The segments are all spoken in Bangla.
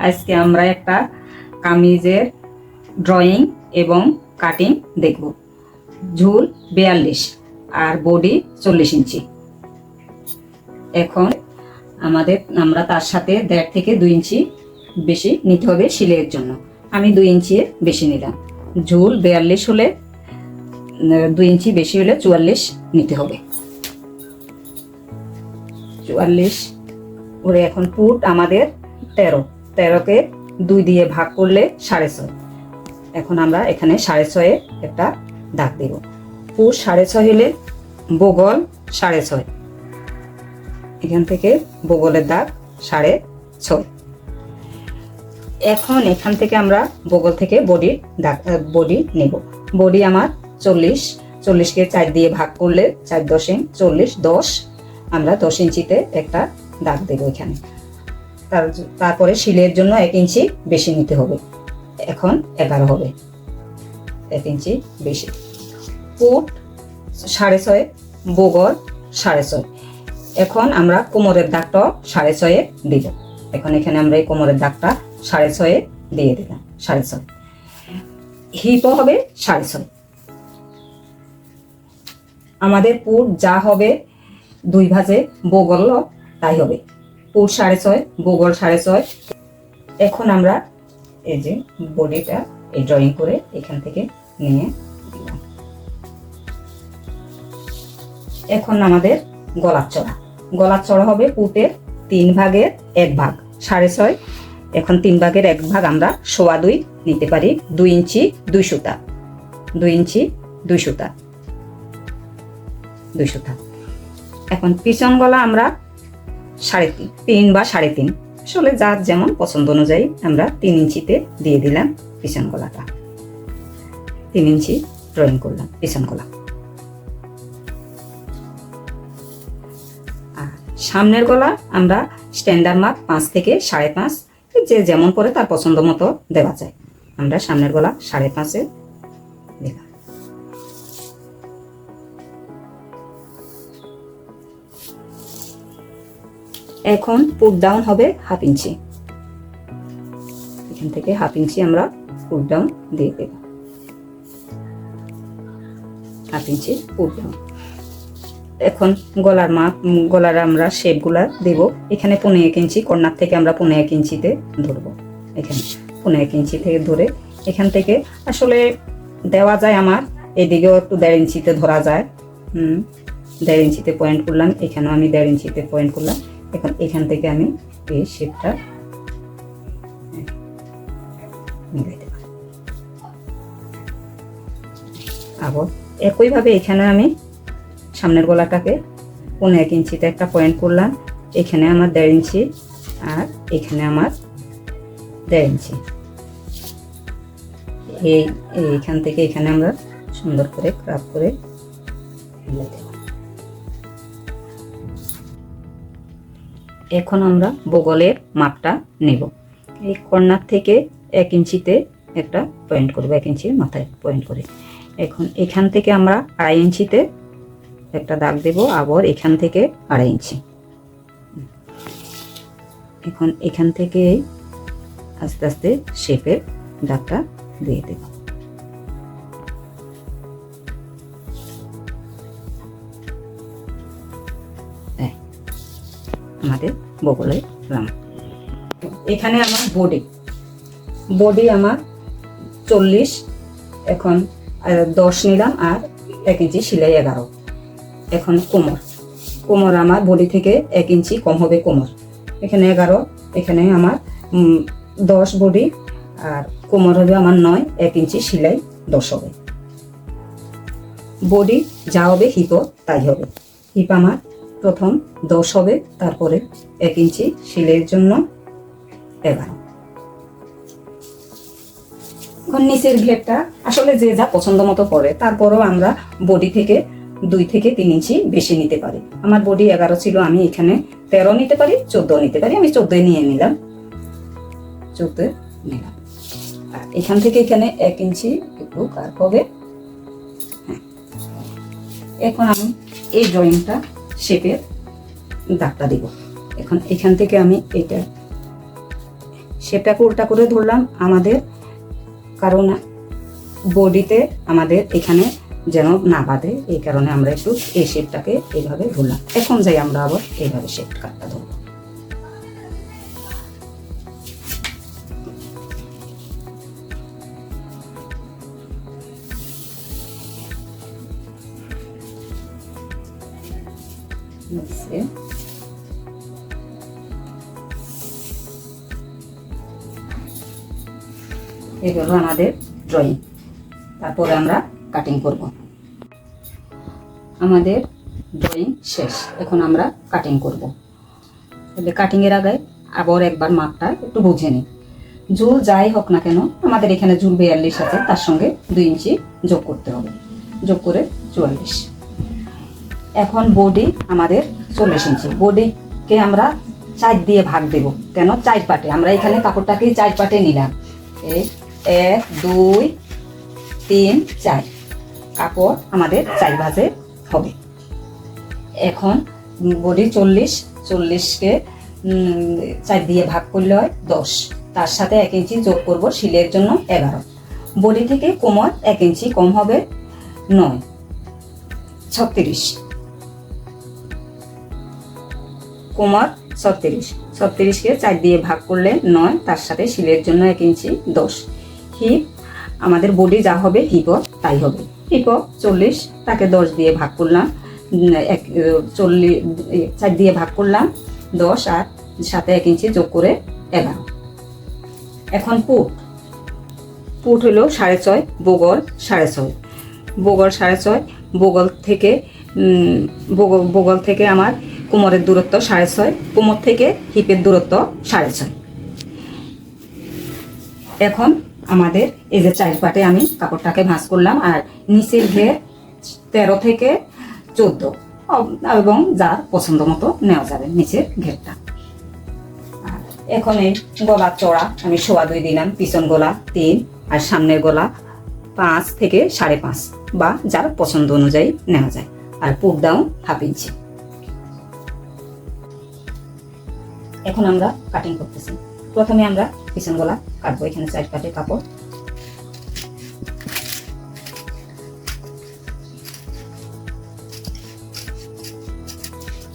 আজকে আমরা একটা কামিজের ড্রয়িং এবং কাটিং দেখব। ঝুল 42 আর বডি 40 ইঞ্চি। এখন আমরা তার সাথে 1.5 থেকে 2 ইঞ্চি বেশি নিতে হবে সেলাইয়ের জন্য। আমি 2 ইঞ্চি বেশি নিলাম। ঝুল 42 হলে 2 ইঞ্চি বেশি হলে 44 নিতে হবে। 44 ওরে এখন ফুট আমাদের 13কে 2 দিয়ে ভাগ করলে 6.5। এখন আমরা এখানে 6.5 একটা দাগ দেব। ফুট 6.5 হলে বগল 6.5, এখান থেকে বগলের দাগ 6.5। এখন এখান থেকে আমরা বগল থেকে বডি নেব। বডি আমার 40কে 4 দিয়ে ভাগ করলে 4 দশমিক 40 10। আমরা 10 ইঞ্চিতে একটা দাগ দেব এখানে। তারপরে সিলাইয়ের জন্য 1 ইঞ্চি বেশি নিতে হবে। এখন 11 হবে, 1 ইঞ্চি বেশি। ফুট 6.5, বগল 6.5। এখন আমরা কোমরের দাগটা 6.5 দিব। এখন এখানে আমরা এই কোমরের দাগটা 6.5 দিয়ে দিলাম। 6.5 হিপও হবে 6.5। আমাদের পুট যা হবে 2 ভাজে বগল তাই হবে। পুট 6.5, বগল 6.5। এখন আমরা এই যে বডিটা এই ড্রয়িং করে এখান থেকে নিয়ে দিলাম। এখন আমাদের গলার চড়া হবে পুটের 3 ভাগের 1 ভাগ 6.5। এখন 3 ভাগের 1 ভাগ আমরা 2.25 নিতে পারি। 2 ইঞ্চি 2 সুতা, 2 ইঞ্চি 2 সুতা, 2 সুতা। এখন পিছন গলা আমরা 3.5 বা 3.5, আসলে যার যেমন পছন্দ অনুযায়ী আমরা 3 ইঞ্চিতে দিয়ে দিলাম পিছন গলাটা। 3 ইঞ্চি ড্রয়িং করলাম পিছন গলা। আর সামনের গলা আমরা স্ট্যান্ডার্ড মাপ 5 থেকে 5.5, যে যেমন করে তার পছন্দ মতো দেওয়া যায়। আমরা সামনের গলা 5.5 দিলাম। এখন পুট ডাউন হবে 1/2 ইঞ্চি। এখান থেকে 1/2 ইঞ্চি আমরা পুট ডাউন দিয়ে দেব। 1/2 ইঞ্চি পুট ডাউন। এখন গলার আমরা শেপগুলা দেব। এখানে 1.5 ইঞ্চি কর্নার থেকে আমরা 1.5 ইঞ্চিতে ধরবো। এখানে 1.5 ইঞ্চি থেকে ধরে এখান থেকে আসলে দেওয়া যায় আমার এদিকেও একটু 1.5 ইঞ্চিতে ধরা যায়। 1.5 ইঞ্চিতে পয়েন্ট করলাম। এখানেও আমি 1.5 ইঞ্চিতে পয়েন্ট করলাম। এখন এখান থেকে আমি এই শেপটা মিলাইতে পারি। আবার একইভাবে এখানে আমি সামনের গলাটাকে 1.5 ইঞ্চিতে একটা পয়েন্ট করলাম। এখানে আমার 1.5 ইঞ্চি আর এখানে আমার 1.5 ইঞ্চি। এইখান থেকে এখানে আমরা সুন্দর করে ক্রাফ করে মিলাইতে পারি। এখন আমরা বগলের মাপটা নেব। এই কর্নার থেকে 1 ইঞ্চিতে একটা পয়েন্ট করব, 1 ইঞ্চির মাথায় পয়েন্ট করে। এখন এখান থেকে আমরা 2.5 ইঞ্চিতে একটা দাগ দেব। আবার এখান থেকে 2.5 ইঞ্চি। এখন এখান থেকে আস্তে আস্তে শেপের দাগটা দিয়ে দেব। আমাদের বগলের রাম। এখানে আমার বডি আমার 40। এখন 10 নিলাম আর 1 ইঞ্চি সেলাই 11। এখন কোমর আমার বডি থেকে 1 ইঞ্চি কম হবে কোমর। এখানে 11, এখানে আমার 10 বডি আর কোমর হবে আমার 9, 1 ইঞ্চি সেলাই 10 হবে। বডি যা হবে হিপও তাই হবে। হিপ আমার প্রথম 10 হবে, তারপরে 1 ইঞ্চি সেলাইয়ের জন্য 11। এখন নিচের ঘেরটা আসলে যে যা পছন্দ মতো পড়ে, তারপরেও আমরা বডি থেকে 2 থেকে 3 ইঞ্চি বেশি নিতে পারি। আমার বডি 11 ছিল, আমি এখানে 13 নিতে পারি, 14 নিতে পারি। আমি 14 নিয়ে নিলাম, 14 নিলাম। আর এখান থেকে এখানে 1 ইঞ্চি একটু কাট হবে। এখন আমি এই ড্রয়িংটা শেপের দাগটা দিব। এখন এখান থেকে আমি এটা শেপটাকে উল্টা করে ধরলাম আমাদের, কারণ বডিতে আমাদের এখানে যেন না বাঁধে, এই কারণে আমরা একটু এই শেপটাকে এইভাবে ধরলাম। এখন যাই আমরা আবার এইভাবে শেপ কাটটা ধরবো। এই হলো আমাদের ড্রয়িং। তারপরে আমরা কাটিং করব। আমাদের ড্রয়িং শেষ, এখন আমরা কাটিং করব। তাহলে কাটিংয়ের আগে আবার একবার মাপটা একটু বুঝে নিই। ঝুল যাই হোক না কেন, আমাদের এখানে ঝুল 42 আছে, তার সঙ্গে 2 ইঞ্চি যোগ করতে হবে, যোগ করে 44। এখন বডি আমাদের 40 ইঞ্চি। বডিকে আমরা 4 দিয়ে ভাগ দেব। কেন? 4 পার্টে। আমরা এখানে কাপড়টাকে 4 পার্টে নিলাম। এই 1 2 3 4 কাপড় আমাদের 4 ভাঁজে হবে। এখন বডি 40কে 4 দিয়ে ভাগ করলে হয় 10, তার সাথে 1 ইঞ্চি যোগ করব সিলের জন্য 11। বডি থেকে কোমর 1 ইঞ্চি কম হবে 9, 36। কোমর 36কে 4 দিয়ে ভাগ করলে 9, তার সাথে সিলের জন্য 1 ইঞ্চি 10। হিপ আমাদের বডি যা হবে হিপও তাই হবে। হিপও 40, তাকে 10 দিয়ে ভাগ করলাম, 4 দিয়ে ভাগ করলাম 10, আর সাথে 1 ইঞ্চি যোগ করে 11। এখন পুট হলো 6.5, বগল 6.5। বগল 6.5, বগল থেকে আমার কোমরের দূরত্ব 6.5, কোমর থেকে হিপের দূরত্ব 6.5। এখন আমাদের এই যে 4 পাটে আমি কাপড়টাকে ভাঁজ করলাম, আর নিচের ঘের 13 থেকে 14, এবং যার পছন্দ মতো নেওয়া যাবে নিচের ঘেরটা। এখন এই গলার চড়া আমি 2.25 দিলাম, পিছন গলা 3, আর সামনের গলা 5 থেকে 5.5, বা যার পছন্দ অনুযায়ী নেওয়া যায়। আর পুট ডাউন 1/2 ইঞ্চি। এখন আমরা কাটিং করতেছি। প্রথমে আমরা পিছন গলা কাটবো। এখানে 4 পাটে কাপড়।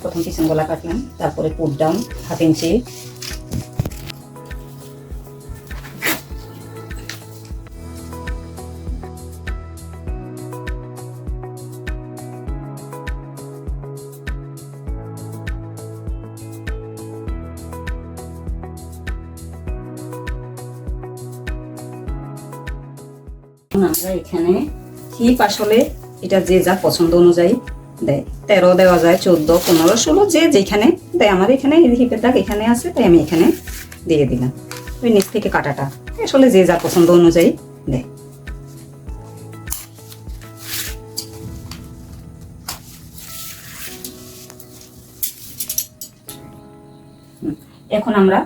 প্রথম পিছন গলা কাটলাম, তারপরে পুট ডাউন 1/2 ইঞ্চি। আমরা এখানে হিপ আসলে এটা যে যা পছন্দ অনুযায়ী দেয়। 13 দেওয়া যায়, 14, 15, 16, যে যেখানে দেয়। আমার এখানে হিপের দাগ এখানে আছে, তাই আমি এখানে দিয়ে দিলাম। ওই নিচ থেকে কাটাটা আসলে যে যা পছন্দ অনুযায়ী দেয়। এখন আমরা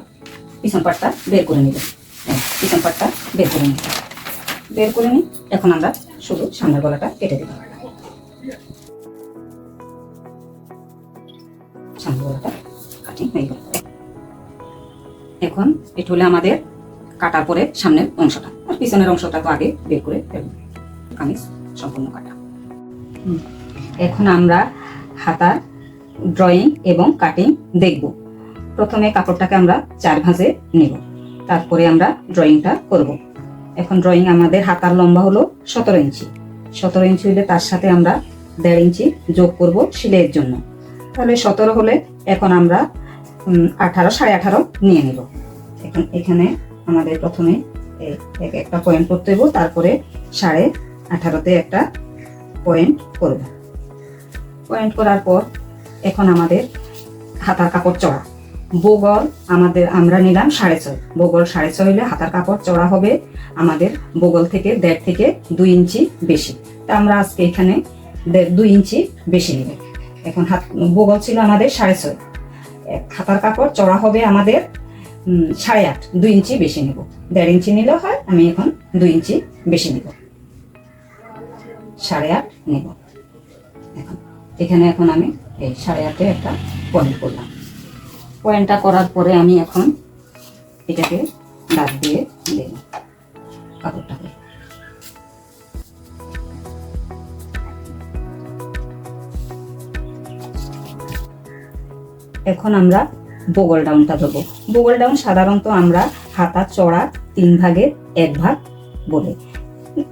পিছন পাটটা বের করে নিব। পিছন পাটটা বের করে নিব, বের করে নিই। এখন আমরা শুধু সামনের গলাটা কেটে দিলাম। সামনের গলাটা কাটিং হয়ে গেল। এখন এটা হলো আমাদের কাটার পরে সামনের অংশটা, আর পিছনের অংশটা তো আগে বের করে ফেলব। কামিজ সম্পূর্ণ কাটা। এখন আমরা হাতার ড্রয়িং এবং কাটিং দেখব। প্রথমে কাপড়টাকে আমরা 4 ভাঁজে নেব, তারপরে আমরা ড্রয়িংটা করব। এখন ড্রয়িং আমাদের হাতার লম্বা হলো 17 ইঞ্চি। 17 ইঞ্চি হলে তার সাথে আমরা 1.5 ইঞ্চি যোগ করব সিলাইয়ের জন্য। তাহলে 17 হলে এখন আমরা 18, 18.5 নিয়ে নেব। এখন এখানে আমাদের প্রথমে একটা পয়েন্ট করতে হবে, তারপরে 18.5তে একটা পয়েন্ট করব। পয়েন্ট করার পর এখন আমাদের হাতার কাপড় চড়া। বগল আমরা নিলাম 6.5। বগল 6.5 হলে হাতার কাপড় চড়া হবে আমাদের বগল থেকে 1.5 থেকে 2 ইঞ্চি বেশি। তা আমরা আজকে এখানে 2 ইঞ্চি বেশি নেব। এখন বগল ছিল আমাদের 6.5, হাতার কাপড় চড়া হবে আমাদের 8.5, 2 ইঞ্চি বেশি নেব। 1.5 ইঞ্চি নিলেও হয়, আমি এখন 2 ইঞ্চি বেশি নেব, 8.5 নেব। এখন আমি এই 8.5-এ একটা পয়েন্ট করলাম। পয়েন্টটা করার পরে আমি এখন এটাকে দাগ দিয়ে দেব কাপড়টাকে। এখন আমরা বগল ডাউনটা দেবো। বগল ডাউন সাধারণত আমরা হাতা চড়া 3 ভাগের 1 ভাগ বলে,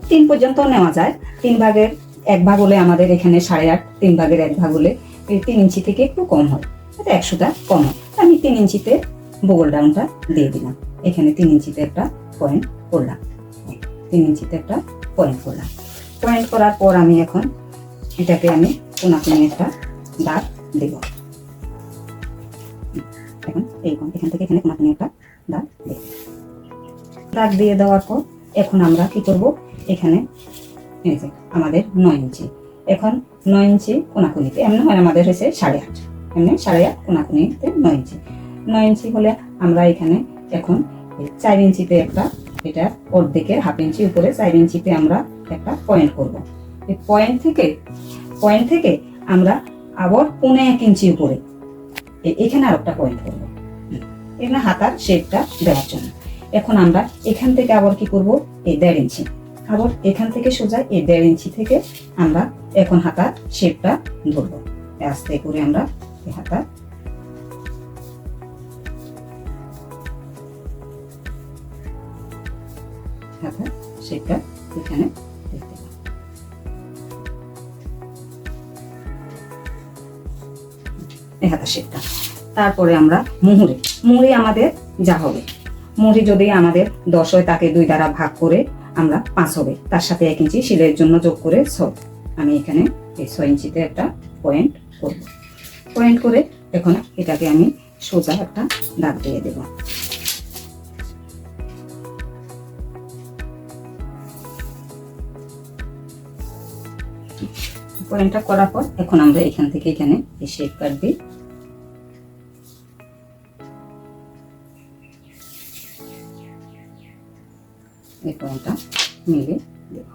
3 পর্যন্ত নেওয়া যায়। 3 ভাগের 1 ভাগ হলে আমাদের এখানে 8.5, 3 ভাগের 1 ভাগ হলে 3 ইঞ্চি থেকে একটু কম হয়, 100টা কম হয়। আমি 3 ইঞ্চিতে বগল ডাউনটা দিয়ে দিলাম। এখানে 3 ইঞ্চিতে একটা পয়েন্ট করলাম, 3 ইঞ্চিতে একটা পয়েন্ট করলাম। পয়েন্ট করার পর আমি এখন এটাকে আমি কোনাকুনি একটা দাগ দেব। এখন এখান থেকে এখানে কোনাকুনি একটা দাগ দেব। দাগ দিয়ে দেওয়ার পর এখন আমরা কি করব, এখানে আমাদের 9 ইঞ্চি, এখন 9 ইঞ্চি কোনাকুনিতে এমনি হয় আমাদের হয়েছে 8.5, এমনি 8.5 কোনাকুনিতে 9 ইঞ্চি। 9 ইঞ্চি হলে আমরা এখানে এখন 4 ইঞ্চিতে একটা, এটা অর্ধেকের হাফ ইঞ্চি উপরে 4 ইঞ্চিতে আমরা একটা পয়েন্ট করব। এই পয়েন্ট থেকে আমরা আবার 1.5 ইঞ্চি উপরে এখানে আর একটা পয়েন্ট করব, এখানে হাতার শেপটা দেওয়ার জন্য। এখন আমরা এখান থেকে আবার কি করব, এই 1.5 ইঞ্চি, আবার এখান থেকে সোজা এই 1.5 ইঞ্চি থেকে আমরা এখন হাতার শেপটা ধরবো। আস্তে করে আমরা এই হাতার শেপটা এখানে দেখতে পাবো। এই হাতার শেপটা। তারপরে আমরা মুহুরি আমাদের যা হবে, মুহুরি যদি আমাদের 10 হয় তাকে 2 দ্বারা ভাগ করে আমরা 5 হবে, তার সাথে 1 ইঞ্চি সেলাইয়ের জন্য যোগ করে 6। আমি এখানে এই 6 ইঞ্চিতে একটা পয়েন্ট করব। পয়েন্ট করে এখন এটাকে আমি সোজা একটা দাগ দিয়ে দেব। পয়েন্টটা করার পর এখন আমরা এখান থেকে এখানে এই শেপ কাট দিই। এই পয়েন্টটা মিলে দেব।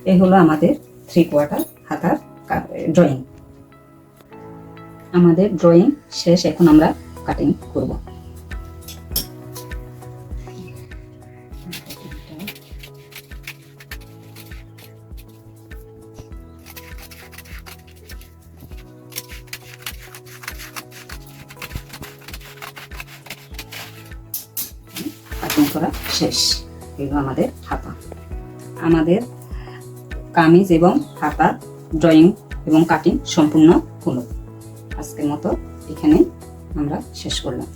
এই হলো আমাদের 3/4 হাতার ড্রয়িং। আমাদের ড্রয়িং শেষ, এখন আমরা কাটিং করব। কাটিং করা শেষ। এগুলো আমাদের হাতা। আমাদের কামিজ এবং হাতা ড্রয়িং এবং কাটিং সম্পূর্ণ হলো। আজকের মতো এখানে আমরা শেষ করলাম।